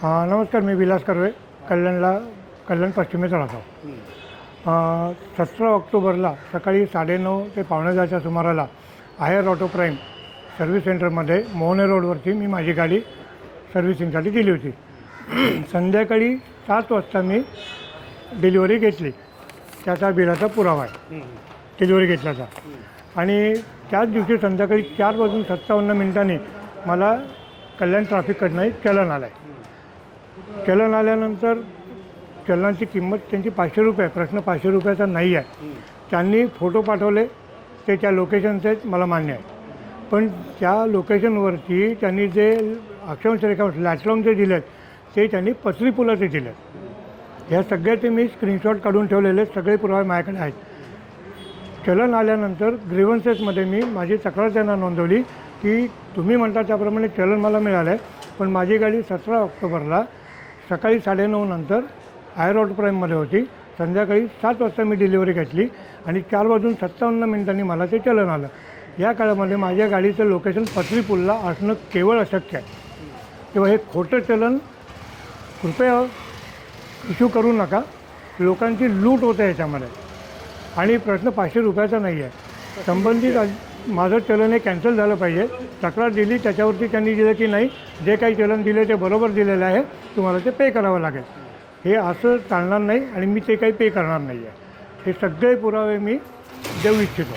नमस्कार, मी विलास कर्वे, कल्याण पश्चिमेत राहतो. 17 ऑक्टोबरला सकाळी 9:30 ते 9:45च्या सुमाराला आयर ऑटो प्राईम सर्व्हिस सेंटरमध्ये मोहने रोडवरती मी माझी गाडी सर्व्हिसिंगसाठी दिली होती. संध्याकाळी 7 वाजता मी डिलिव्हरी घेतली. त्याचा बिलाचा पुरावा आहे डिलिव्हरी घेतल्याचा. आणि त्याच दिवशी संध्याकाळी 4:57 मला कल्याण ट्रॅफिककडनं एक चलन आलं आहे. चलन आल्यानंतर चलनाची किंमत त्यांची 500 रुपये. प्रश्न 500 रुपयाचा नाही आहे. त्यांनी फोटो पाठवले, ते त्या लोकेशनचेच मला मान्य आहे. पण त्या लोकेशनवरती त्यांनी जे अक्षांश रेखा लॅटलॉंग जे दिलेत ते त्यांनी पसरी पुलाचे दिलेत. ह्या सगळ्याचे मी स्क्रीनशॉट काढून ठेवलेले सगळे पुरावे माझ्याकडे आहेत. चलन आल्यानंतर ग्रीव्हन्सेसमध्ये मी माझी तक्रार त्यांना नोंदवली की तुम्ही म्हणता त्याप्रमाणे चलन मला मिळालं आहे, पण माझी गाडी 17 ऑक्टोबरला सकाळी 9:30 नंतर आयर ऑटो प्राईममध्ये होती. संध्याकाळी 7 वाजता मी डिलिव्हरी घेतली आणि 4:57 मला ते चलन आलं. या काळामध्ये माझ्या गाडीचं लोकेशन पसरी पुलला असणं केवळ अशक्य आहे. तेव्हा हे खोटं चलन कृपया इश्यू करू नका. लोकांची लूट होते याच्यामध्ये. आणि प्रश्न 500 रुपयाचा नाही आहे. संबंधित माझं चलन हे कॅन्सल झालं पाहिजे. तक्रार दिली, त्याच्यावरती त्यांनी दिलं की नाही, जे काही चलन दिले ते बरोबर दिलेलं आहे, तुम्हाला ते पे करावं लागेल. हे असं चालणार नाही आणि मी ते काही पे करणार नाही आहे. हे सगळे पुरावे मी देऊ इच्छितो.